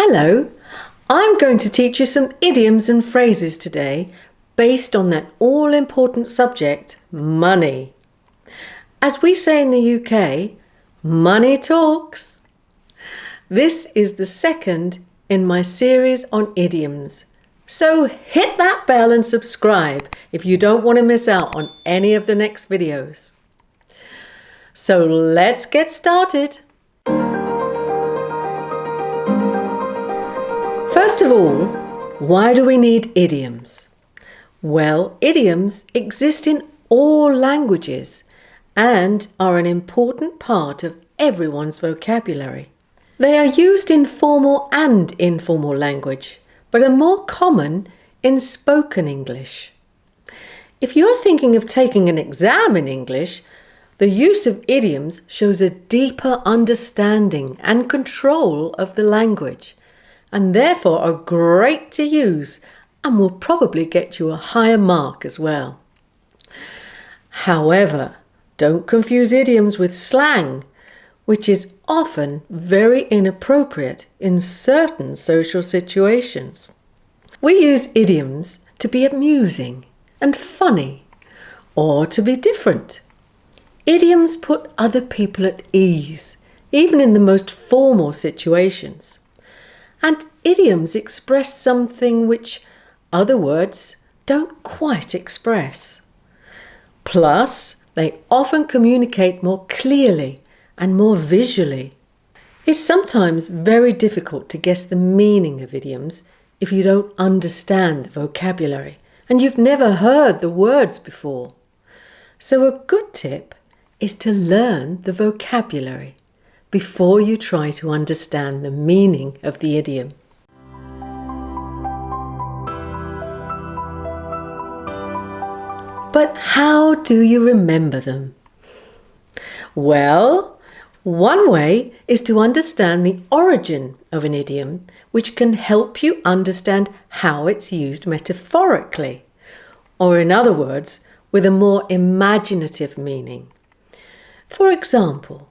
Hello, I'm going to teach you some idioms and phrases today based on that all-important subject, money. As we say in the UK, money talks. This is the second in my series on idioms. So hit that bell and subscribe if you don't want to miss out on any of the next videos. So let's get started. First of all, why do we need idioms? Well, idioms exist in all languages and are an important part of everyone's vocabulary. They are used in formal and informal language, but are more common in spoken English. If you're thinking of taking an exam in English, the use of idioms shows a deeper understanding and control of the language, and therefore are great to use and will probably get you a higher mark as well. However, don't confuse idioms with slang, which is often very inappropriate in certain social situations. We use idioms to be amusing and funny, or to be different. Idioms put other people at ease, even in the most formal situations. And idioms express something which other words don't quite express. Plus, they often communicate more clearly and more visually. It's sometimes very difficult to guess the meaning of idioms if you don't understand the vocabulary and you've never heard the words before. So a good tip is to learn the vocabulary before you try to understand the meaning of the idiom. But how do you remember them? Well, one way is to understand the origin of an idiom, which can help you understand how it's used metaphorically, or in other words, with a more imaginative meaning. For example,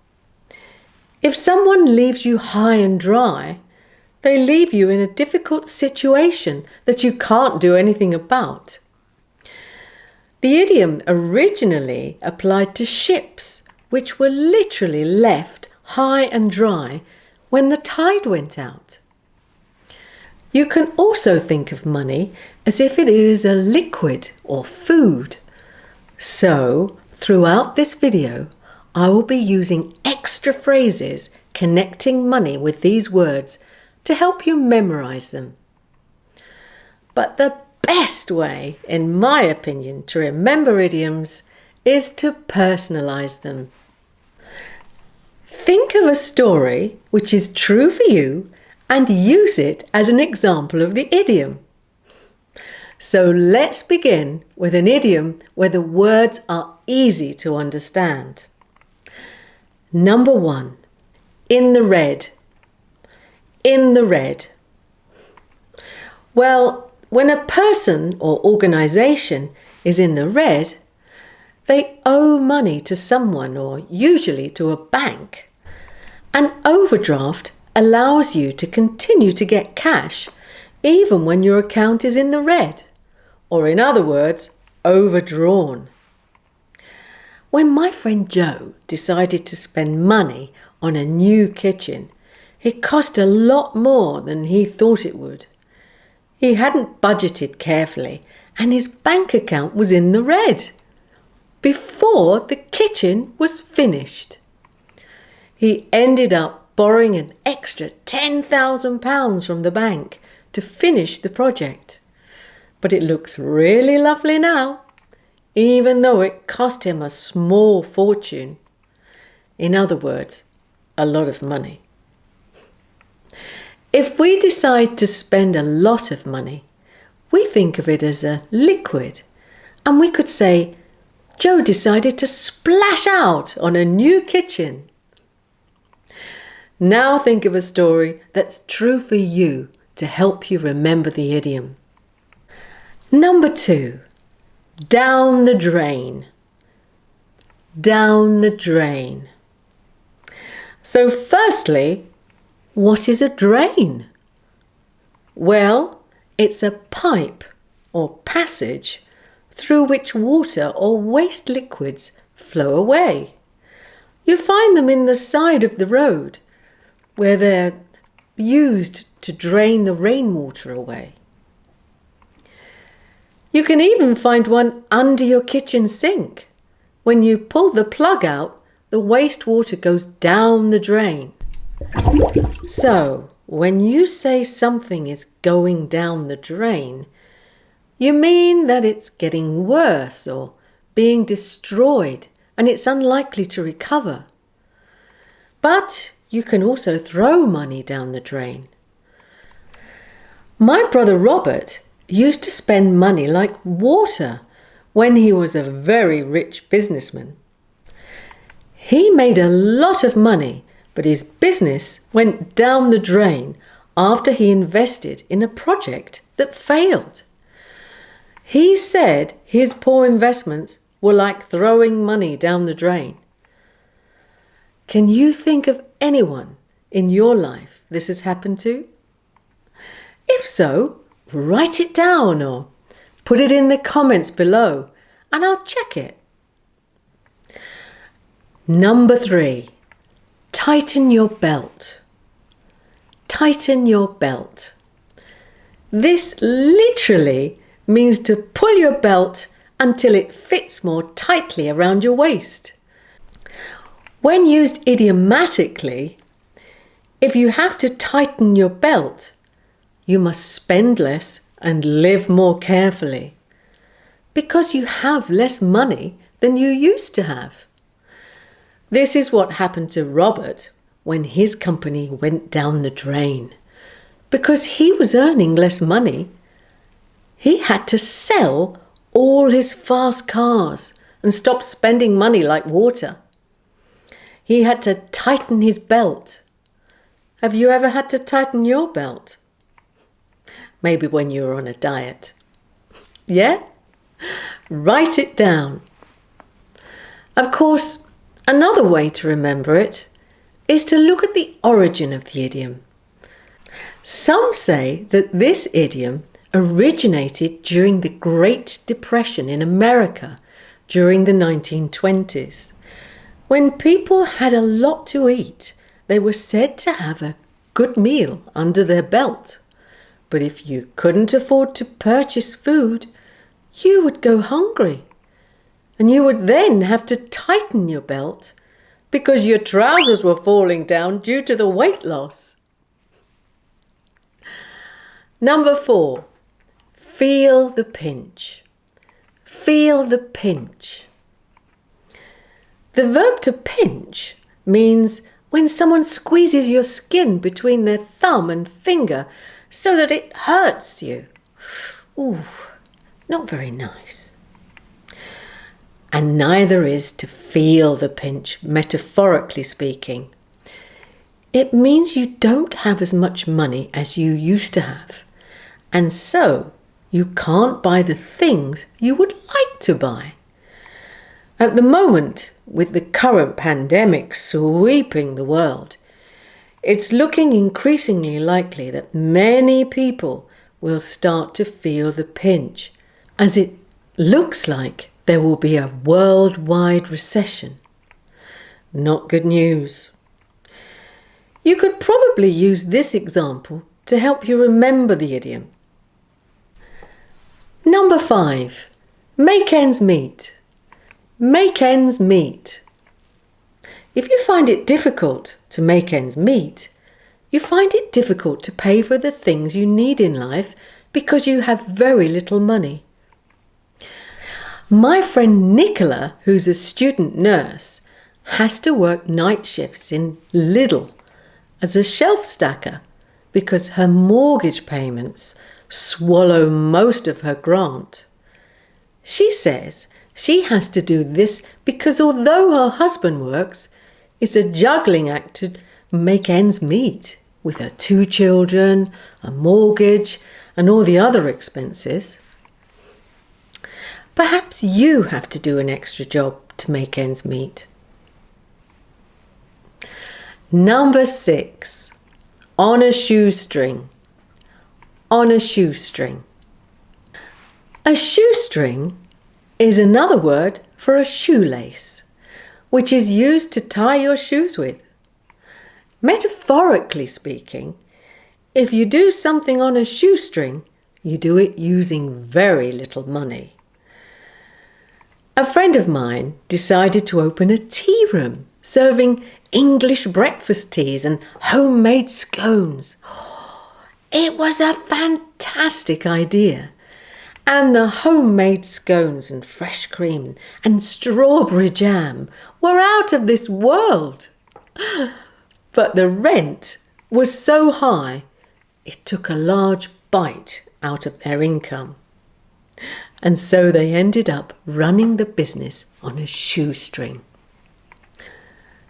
if someone leaves you high and dry, they leave you in a difficult situation that you can't do anything about. The idiom originally applied to ships, which were literally left high and dry when the tide went out. You can also think of money as if it is a liquid or food. So, throughout this video, I will be using extra phrases connecting money with these words to help you memorize them. But the best way, in my opinion, to remember idioms is to personalize them. Think of a story which is true for you and use it as an example of the idiom. So let's begin with an idiom where the words are easy to understand. Number 1, in the red. In the red. Well, when a person or organization is in the red, they owe money to someone or usually to a bank. An overdraft allows you to continue to get cash even when your account is in the red, or in other words, overdrawn. When my friend Joe decided to spend money on a new kitchen, it cost a lot more than he thought it would. He hadn't budgeted carefully and his bank account was in the red before the kitchen was finished. He ended up borrowing an extra £10,000 from the bank to finish the project. But it looks really lovely now, even though it cost him a small fortune. In other words, a lot of money. If we decide to spend a lot of money, we think of it as a liquid, and we could say, Joe decided to splash out on a new kitchen. Now think of a story that's true for you to help you remember the idiom. Number 2, down the drain. Down the drain. So firstly, what is a drain? Well, it's a pipe or passage through which water or waste liquids flow away. You find them in the side of the road where they're used to drain the rainwater away. You can even find one under your kitchen sink. When you pull the plug out, the wastewater goes down the drain. So, when you say something is going down the drain, you mean that it's getting worse or being destroyed and it's unlikely to recover. But you can also throw money down the drain. My brother Robert used to spend money like water when he was a very rich businessman. He made a lot of money, but his business went down the drain after he invested in a project that failed. He said his poor investments were like throwing money down the drain. Can you think of anyone in your life this has happened to? If so, write it down or put it in the comments below and I'll check it. Number 3, tighten your belt. Tighten your belt. This literally means to pull your belt until it fits more tightly around your waist. When used idiomatically, if you have to tighten your belt, you must spend less and live more carefully because you have less money than you used to have. This is what happened to Robert when his company went down the drain. Because he was earning less money, he had to sell all his fast cars and stop spending money like water. He had to tighten his belt. Have you ever had to tighten your belt? Maybe when you were on a diet. Yeah? Write it down. Of course, another way to remember it is to look at the origin of the idiom. Some say that this idiom originated during the Great Depression in America during the 1920s. When people had a lot to eat, they were said to have a good meal under their belt. But if you couldn't afford to purchase food, you would go hungry. And you would then have to tighten your belt because your trousers were falling down due to the weight loss. Number 4, feel the pinch. Feel the pinch. The verb to pinch means when someone squeezes your skin between their thumb and finger so that it hurts you. Ooh, not very nice. And neither is to feel the pinch, metaphorically speaking. It means you don't have as much money as you used to have, and so you can't buy the things you would like to buy. At the moment, with the current pandemic sweeping the world, it's looking increasingly likely that many people will start to feel the pinch, as it looks like there will be a worldwide recession. Not good news. You could probably use this example to help you remember the idiom. Number 5, make ends meet. Make ends meet. If you find it difficult to make ends meet, you find it difficult to pay for the things you need in life because you have very little money. My friend Nicola, who's a student nurse, has to work night shifts in Lidl as a shelf stacker because her mortgage payments swallow most of her grant. She says she has to do this because although her husband works, it's a juggling act to make ends meet with her 2 children, a mortgage, and all the other expenses. Perhaps you have to do an extra job to make ends meet. Number 6, on a shoestring. on a shoestring. A shoestring is another word for a shoelace, which is used to tie your shoes with. Metaphorically speaking, if you do something on a shoestring, you do it using very little money. A friend of mine decided to open a tea room serving English breakfast teas and homemade scones. It was a fantastic idea. And the homemade scones and fresh cream and strawberry jam were out of this world. But the rent was so high, it took a large bite out of their income. And so they ended up running the business on a shoestring.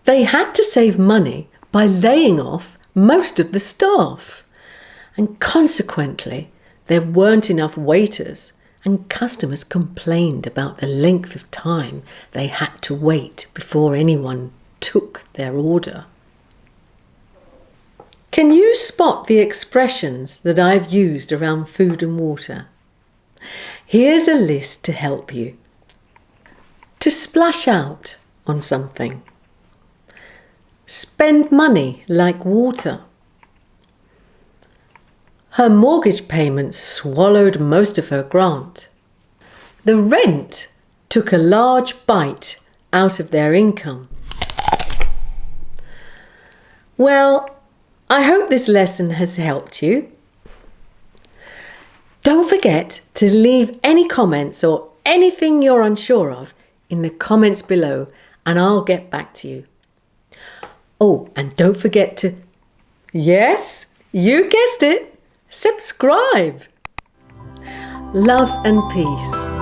They had to save money by laying off most of the staff, and consequently there weren't enough waiters, and customers complained about the length of time they had to wait before anyone took their order. Can you spot the expressions that I've used around food and water? Here's a list to help you. To splash out on something. Spend money like water. Her mortgage payments swallowed most of her grant. The rent took a large bite out of their income. Well, I hope this lesson has helped you. Don't forget to leave any comments or anything you're unsure of in the comments below, and I'll get back to you. Oh, and don't forget to, yes, you guessed it, subscribe. Love and peace.